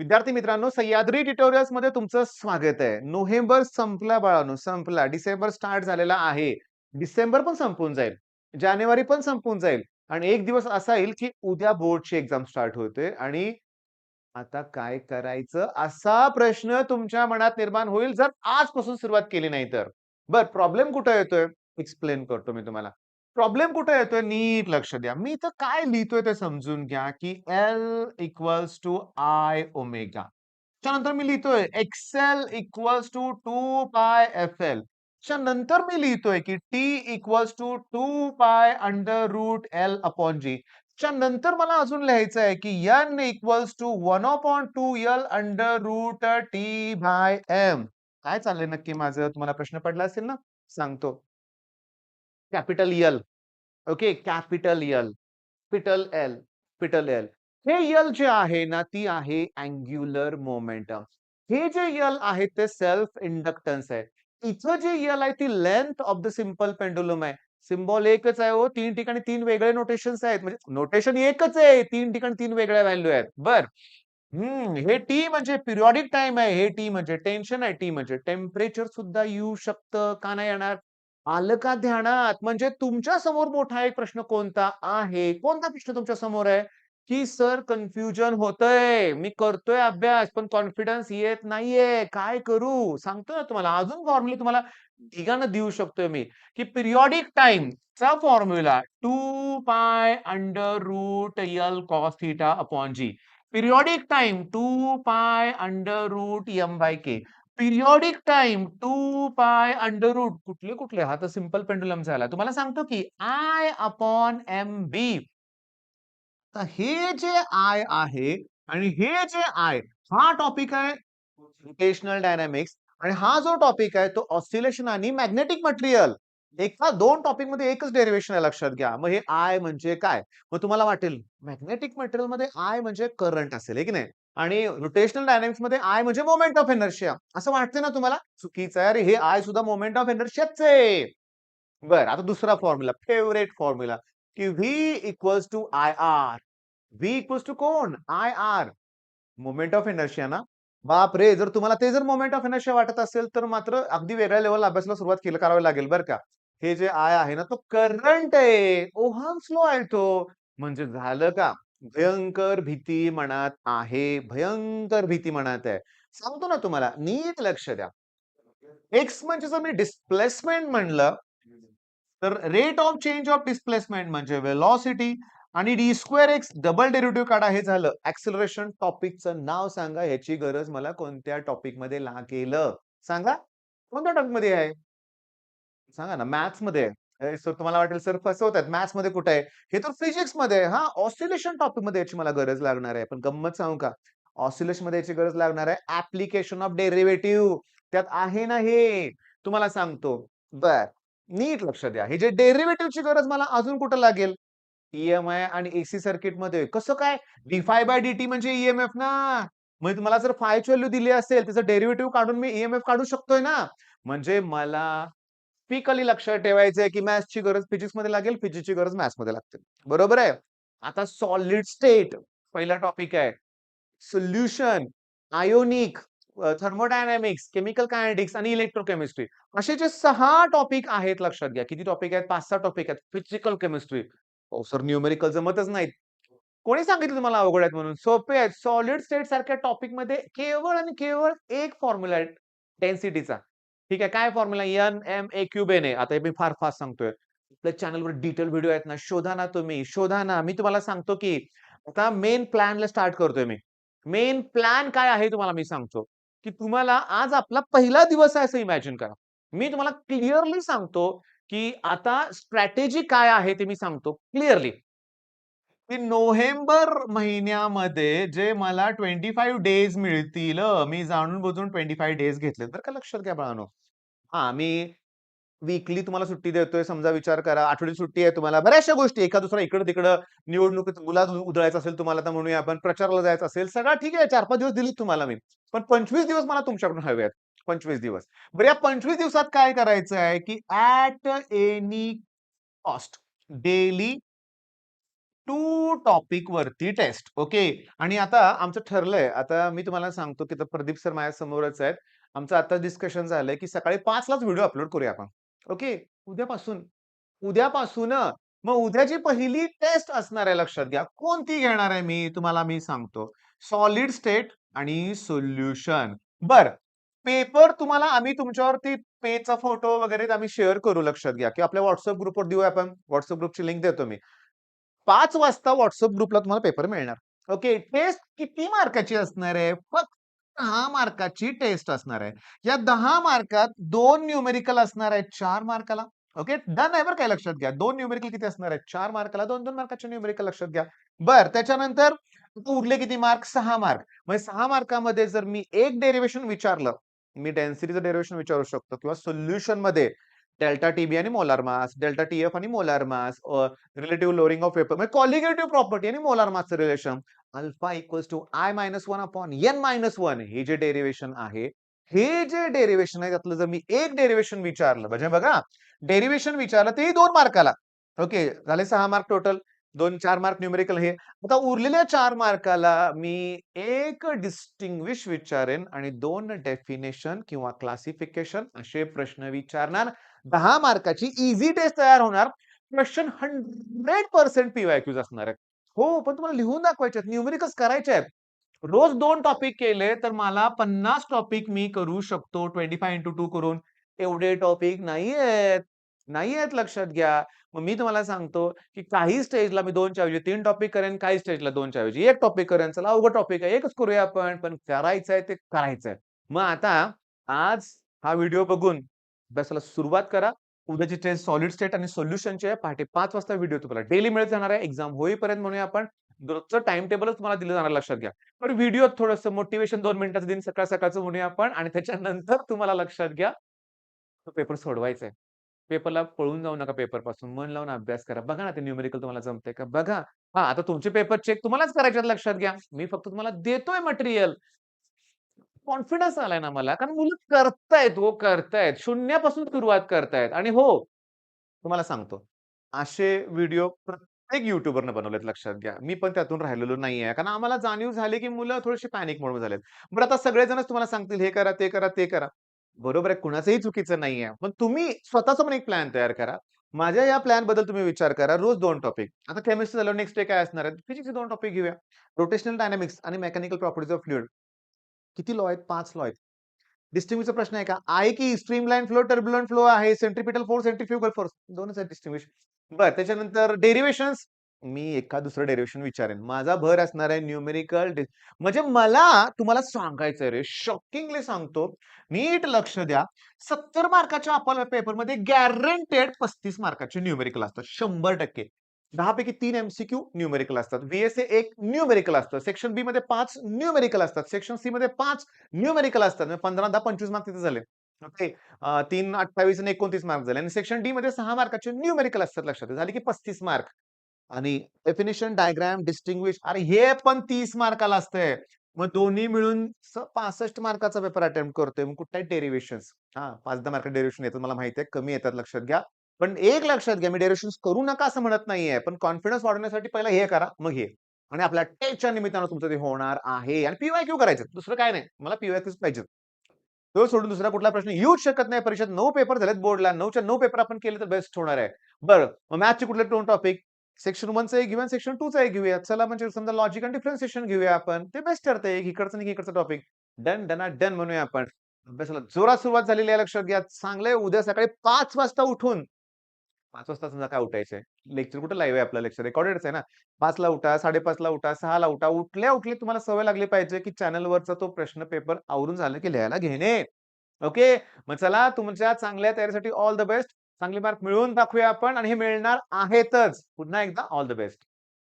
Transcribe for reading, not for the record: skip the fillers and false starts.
विद्यार्थी मित्रांनो, सह्याद्री ट्युटोरियल्स मध्ये तुमचं स्वागत आहे. नोव्हेंबर संपला बाळांनो, संपला. डिसेंबर स्टार्ट झालेला आहे. डिसेंबर पण संपून जाईल. जानेवारी पण संपून जाईल आणि एक दिवस असा येईल, की उद्या बोर्डची एक्झाम स्टार्ट होते आणि आता काय करायचं? असा प्रश्न तुमच्या मनात निर्माण होईल, जर आजपासून सुरुवात केली नाही तर. बरं, प्रॉब्लेम कुठे येतोय? एक्सप्लेन करतो मी तुम्हाला. प्रॉब्लेम कुठे येतोय? नीट लक्ष द्या. मी इथं काय लिहितोय ते समजून घ्या, की L equals to I omega. त्यानंतर मी लिहितोय एक्सेल इक्वॉल्स टू 2 पाय FL. त्यानंतर मी लिहितोय, की T equals to 2 pi under root L upon G. त्यानंतर मला अजून लिहायचं आहे, की N equals to 1/2L under root T by M. काय चाललंय नक्की माझं? तुम्हाला प्रश्न पडला असेल ना? सांगतो. Capital L. Okay. Capital L, capital L, capital L. हे एल जे आहे ना, ती आहे अँग्युलर मोमेंटम. हे जे एल आहे ते सेल्फ इंडक्टन्स आहे. इथं जे एल आहे ती length of the simple pendulum आहे. सिम्बॉल एकच आहे हो. 3 ठिकाणी 3 वेगळे नोटेशन्स आहेत. म्हणजे नोटेशन एकच आहे. 3 ठिकाणी 3 वेगळ्या व्हॅल्यू आहेत. बरं. हे टी म्हणजे पिरियॉडिक टाइम आहे. हे टी म्हणजे टेन्शन आहे. टी म्हणजे टेम्परेचर सुद्धा येऊ शकतं. का नाही येणार? आलं का ध्यानात? म्हणजे तुमच्या समोर मोठा एक प्रश्न कोणता आहे? कोणता प्रश्न तुमच्या समोर आहे? की सर कन्फ्युजन होतंय. मी करतोय अभ्यास, पण कॉन्फिडन्स येत नाहीये. काय करू? सांगतो ना तुम्हाला. अजून फॉर्म्युला तुम्हाला ढिगानं देऊ शकतोय मी, की पिरियॉडिक टाईमचा formula 2 pi under root l cos theta upon g. Periodic time 2 pi under root m by k. Periodic time 2 pi under route कुठले? हा तर सिंपल पेंडुलम झाला. तुम्हाला सांगतो की आय अपॉन एम बी. तर हे जे आय आहे आणि हे जे आय हा टॉपिक आहे रोटेशनल डायनामिक्स आणि हा जो टॉपिक आहे तो ऑसिलेशन आणि मॅग्नेटिक मटेरियल. एका दोन टॉपिक मध्ये एकच डेरिव्हेशन आहे लक्षात घ्या. मग हे आय म्हणजे काय? मग तुम्हाला वाटेल मॅग्नेटिक मटेरियल मध्ये आय म्हणजे करंट असेल, हे की नाही? आणि रोटेशनल डायनामिक्स मध्ये आय म्हणजे मोमेंट ऑफ इनर्शिया. असं वाटतं ना तुम्हाला? चुकीचं आहे. अरे हे आय सुद्धा मोमेंट ऑफ इनर्शियाच आहे. बरं, आता दुसरा फॉर्म्युला, फेव्हरेट फॉर्म्युला, की V equals to I R. V equals to कोण? I R. Moment of inertia ना? बापरे! जर तुम्हाला ते जर मोमेंट ऑफ इनर्शिया वाटत असेल, तर मात्र अगदी वेगळ्या लेव्हलला अभ्यासाला सुरुवात करावी लागेल बरं का. हे जे आय आहे ना, तो करंट आहे. ओहम्स लॉ आहे तो. म्हणजे झालं का? भयंकर भीती मनात आहे. भयंकर भीती मनात आहे. सांगतो ना तुम्हाला, नीट लक्ष द्या. एक्स म्हणजे जर मी डिस्प्लेसमेंट म्हणलं, तर rate of change of displacement म्हणजे वेलॉसिटी आणि D square x double derivative काढा हे झालं. ॲक्सेलरेशन टॉपिकचं नाव सांगा. ह्याची गरज मला कोणत्या टॉपिक मध्ये लागेल? सांगा. कोणत्या टॉपिक मध्ये आहे? सांगा ना. मॅथ्स मध्ये आहे. सर तुम्हाला वाटेल सर फसवतात. मॅथ्स मध्ये कुठे आहे? हे तर फिजिक्स मध्ये आहे. हां, ऑसिलेशन टॉपिक मध्ये याची मला गरज लागणार आहे. पण गंमत सांगू का? ऑसिलेशन मध्ये याची गरज लागणार आहे. ॲप्लिकेशन ऑफ डेरिव्हेटिव्ह त्यात आहे ना हे. तुम्हाला सांगतो. बरं. नीट लक्ष द्या. हे जे डेरिव्हेटिव्हची गरज मला अजून कुठे लागेल? ई-एम-आय आणि एसी सर्किटमध्ये. कसं काय? डी-फाय-बाय-डी-टी म्हणजे ई-एम-एफ ना. म्हणजे तुम्हाला जर फायची व्हॅल्यू दिली असेल, त्याचं डेरिव्हेटिव्ह काढून मी ई-एम-एफ काढू शकतोय ना. म्हणजे मला टिपिकली लक्षात ठेवायचंय, की मॅथ्सची गरज फिजिक्समध्ये लागेल, फिजिक्सची गरज मॅथ्समध्ये लागते. बरोबर आहे? आता सॉलिड स्टेट पहिला टॉपिक आहे. Solution, ionic, thermodynamics, chemical kinetics आणि इलेक्ट्रोकेमिस्ट्री. असे जे 6 टॉपिक आहेत लक्षात घ्या. किती टॉपिक आहेत? 5-6 टॉपिक आहेत. Physical chemistry. अहो सर न्यूमेरिकल जमतच नाहीत. कोणी सांगितलं तुम्हाला अवघड आहेत म्हणून? सोपे आहेत. सॉलिड स्टेट सारख्या टॉपिकमध्ये केवळ आणि केवळ एक फॉर्म्युला आहे डेन्सिटीचा. ठीक आहे. काय फॉर्म्युला? NM आहे. आता हे मी फार फास्ट सांगतोय. आपल्या चॅनलवर डिटेल व्हिडिओ आहेत ना, शोधा ना तुम्ही, शोधा ना. मी तुम्हाला सांगतो, की आता मेन प्लॅनला स्टार्ट करतोय मी. मेन प्लॅन काय आहे तुम्हाला मी सांगतो, की तुम्हाला आज आपला पहिला दिवस आहे असं इमॅजिन करा. मी तुम्हाला क्लिअरली सांगतो, की आता स्ट्रॅटेजी काय आहे ते मी सांगतो क्लिअरली. की नोव्हेंबर महिन्यामध्ये जे मला 25 डेज मिळतील मी जाणून-बुजून 25 डेज घेतलेत बरं का लक्षात घ्या बाळांनो. हां, मी वीकली तुम्हाला सुट्टी देतोय समजा विचार करा. आठवड्याची सुट्टी आहे तुम्हाला. बऱ्याचशा गोष्टी एका-दुसरा इकडं-तिकडं निवडणुकीत गुलाल उधळायचा असेल तुम्हाला तर म्हणूया आपण प्रचाराला जायचं असेल. सगळं ठीक आहे 4-5 दिवस दिलेत तुम्हाला मी. पण 25 दिवस मला तुमच्याकडून हवे आहेत. 25 दिवस. बरं या 25 दिवसात काय करायचं आहे, की at any cost daily topic वरती टेस्ट. ओके. आणि आता आमचं ठरलंय. आता मी तुम्हाला सांगतो, की प्रदीप सर माझ्या समोरच आहेत. आमचं आता डिस्कशन झालंय, की सकाळी 5 लाच व्हिडिओ अपलोड करूया आपण. ओके. उद्यापासून. उद्यापासून मग उद्याची पहिली टेस्ट असणार आहे लक्षात घ्या. कोणती घेणार आहे मी सांगतो. सॉलिड स्टेट आणि सोल्युशन. बरं. पेपर तुम्हाला आम्ही तुमच्यावरती पेजचा फोटो वगैरे आम्ही शेअर करू लक्षात घ्या, की आपल्या WhatsApp ग्रुपवर देऊया आपण. WhatsApp ग्रुपची लिंक देतो मी. 5 वाजता WhatsApp ग्रुपला तुम्हाला पेपर मिळणार. ओके. टेस्ट किती मार्काची असणार आहे? फक्त 10 मार्काची टेस्ट असणार आहे. या 10 मार्कात 2 न्यूमेरिकल असणार आहेत 4 मार्काला. ओके. डन आहे बरं काय लक्षात घ्या. 2 न्यूमेरिकल किती असणार आहेत? 4 मार्काला 2-2 मार्काचे न्यूमेरिकल लक्षात घ्या. बरं त्याच्यानंतर उरले किती मार्क? 6 मार्क. म्हणजे 6 मार्कामध्ये जर मी एक डेरिव्हेशन विचारलं, मी डेन्सिटीचं डेरिव्हेशन विचारू शकतो किंवा सोल्युशनमध्ये डेल्टा टीबी आणि मोलार मास, डेल्टा टीएफ आणि molar mass, relative lowering of vapour म्हणजे कॉलिगेटिव्ह प्रॉपर्टी आणि मोलार मासचं relation alpha equals to i minus one upon n minus one हे जे डेरिव्हेशन आहे, हे जे डेरिव्हेशन आहे त्यातलं जर मी एक डेरिव्हेशन विचारलं म्हणजे बघा डेरिव्हेशन विचारलं तेही 2 मार्काला. ओके. झाले 6 मार्क टोटल. 2-4 मार्क न्यूमेरिकल हे. आता उरलेल्या 4 मार्काला मी एक डिस्टिंग्विश विचारेन आणि 2 डेफिनेशन किंवा क्लासिफिकेशन असे प्रश्न विचारणार. 10 मार्काची ईझी टेस्ट तयार होणार. क्वेश्चन 100% पीवायक्यूज असणार आहेत. हो, पण तुम्हाला लिहून दाखवायचे आहेत. न्यूमेरिकल्स करायचे आहेत. रोज 2 टॉपिक केले तर मला 50 टॉपिक मी करू शकतो 25x2 करून. एवढे टॉपिक नाहीयेत. नाहीयेत लक्षात घ्या. मग मी तुम्हाला सांगतो, की काही स्टेजला मी 2च्या ऐवजी 3 टॉपिक करेन, काही स्टेजला 2च्या ऐवजी 1 टॉपिक करेन. चला अवघड टॉपिक आहे. एकच करूया आपण. पण करायचंय ते करायचंय. मग आता आज हा व्हिडिओ बघून अभ्यासाला सुरुवात करा. उद्याची टेस्ट सॉलिड स्टेट आणि सोल्युशनची आहे. पहाटे 5 वाजता व्हिडिओ तुम्हाला डेली मिळत जाणार आहे. एक्झाम होईपर्यंत म्हणूया आपण. रोजचं टाईम टेबलच तुम्हाला दिलं जाणार लक्षात घ्या. पण व्हिडिओत थोडंसं मोटिव्हेशन 2 मिनिटाचं देईन सकाळ-सकाळचं म्हणूया आपण आणि त्याच्यानंतर तुम्हाला लक्षात घ्या, तो पेपर सोडवायचा आहे. पेपरला पळून जाऊ नका पेपरपासून. मन लावून अभ्यास करा. बघा ना ते न्यूमेरिकल तुम्हाला जमतंय का? बघा. हां, आता तुमचे पेपर चेक तुम्हालाच करायचे आहेत लक्षात घ्या. मी फक्त तुम्हाला देतोय मटेरियल. कॉन्फिडन्स आलाय ना मला. कारण मुलं करतायत हो, करतायत. शून्यापासून सुरुवात करतायत आणि हो, तुम्हाला सांगतो, असे व्हिडिओ प्रत्येक YouTuberनं बनवलेत लक्षात घ्या. मी पण त्यातून राहिलेलो नाहीये. कारण आम्हाला जाणीव झाली, की मुलं थोडीशी पॅनिक मोडमध्ये झालेत. बरं आता सगळेजणच तुम्हाला सांगतील, हे करा, ते करा, ते करा. बरोबर आहे, कुणाचंही चुकीचं नाहीये. पण तुम्ही स्वतःचा पण एक प्लॅन तयार करा. माझ्या या प्लॅनबद्दल तुम्ही विचार करा. रोज 2 टॉपिक. आता केमिस्ट्री झाल्यावर नेक्स्ट डे काय असणार आहे? फिजिक्सचे 2 टॉपिक घेऊया. रोटेशनल डायनामिक्स आणि मेकॅनिकल प्रॉपर्टीज ऑफ फ्लुइड. किती लॉ आहेत? 5 लॉ आहेत. डिस्टिंग्विशचा प्रश्न आहे का? आहे की स्ट्रीमलाईन फ्लो, टर्ब्युलंट फ्लो आहे, सेंट्रिपिटल फोर्स, सेंट्रिफ्युगल फोर्स 2च आहेत डिस्टिंग्विश. बरं त्याच्यानंतर डेरिव्हेशन्स मी एखाद दुसरं डेरिव्हेशन विचारेन. माझा भर असणार आहे न्यूमेरिकल म्हणजे मला तुम्हाला सांगायचंय रे, शॉकिंगली सांगतो. नीट लक्ष द्या. 70 मार्काच्या आपल्या पेपरमध्ये गॅरंटेड 35 मार्काचे न्यूमेरिकल असतात. 100%. 10 पैकी 3 एमसीक्यू न्यूमेरिकल असतात. VSA 1 न्यूमेरिकल असतं. सेक्शन बी मध्ये 5 न्यूमेरिकल असतात. सेक्शन सी मध्ये 5 न्यूमेरिकल असतात. म्हणजे 15, 10, 25 मार्क तिथे झाले. ओके. 3, 28 आणि 29 मार्क झाले आणि सेक्शन डी मध्ये 6 मार्काचे न्यूमेरिकल असतात लक्षात घ्या. झाले की 35 मार्क. आणि डेफिनिशन, डायग्राम, डिस्टिंग्विश अरे हे पण 30 मार्काला असतंय. मग दोन्ही मिळून 65 मार्काचा पेपर अटेम्प्ट करतोय. मग कुठे डेरिव्हेशन्स. हां, 5-10 मार्क डेरिव्हेशन येतात मला माहिती आहे. कमी येतात लक्षात घ्या. पण एक लक्षात घ्या, मी डेरिव्हेशन्स करू नका असं म्हणत नाहीये. पण कॉन्फिडन्स वाढवण्यासाठी पहिला हे करा, मग हे. आणि आपल्या टेस्टच्या निमित्तानं तुमचं ते होणार आहे. आणि पी-वाय-क्यू करायचं. दुसरं काय नाही. मला पी-वाय-क्यूच पाहिजेत. तो सोडून दुसरा कुठला प्रश्न येऊच शकत नाही परीक्षेत. 9 पेपर झालेत बोर्डला. 9च्या 9 पेपर आपण केले तर बेस्ट होणार आहे. बरं, मग मॅथ्सचे कुठले 2 टॉपिक? सेक्शन 1चं एक घेऊया, सेक्शन 2चं एक घेऊया. चला म्हणजे समजा लॉजिक आणि डिफरन्शिएशन घेऊया आपण. ते बेस्ट ठरतंय. एक इकडचं आणि एक इकडचं टॉपिक. डन, डनाडन म्हणूया आपण. अभ्यासाला जोरात सुरुवात झालेली आहे लक्षात घ्या. चांगलंय उद्या सकाळी 5 वाजता उठून 5 वाजता समजा काय उठायचंय? लेक्चर कुठे लाईव्ह आहे आपलं लेक्चर रेकॉर्डेडच आहे ना. 5 ला उठा, 5:30 ला उठा, 6 ला उठा. उठल्या-उठल्या तुम्हाला सवय लागली पाहिजे, की चॅनलवरचा तो प्रश्न पेपर आवरून झालं की लिहायला घेणे. ओके. मग चला तुमच्या चांगल्या तयारीसाठी ऑल द बेस्ट. चांगले मार्क मिळवून दाखवूया आपण आणि हे मिळणार आहेतच. पुन्हा एकदा ऑल द बेस्ट.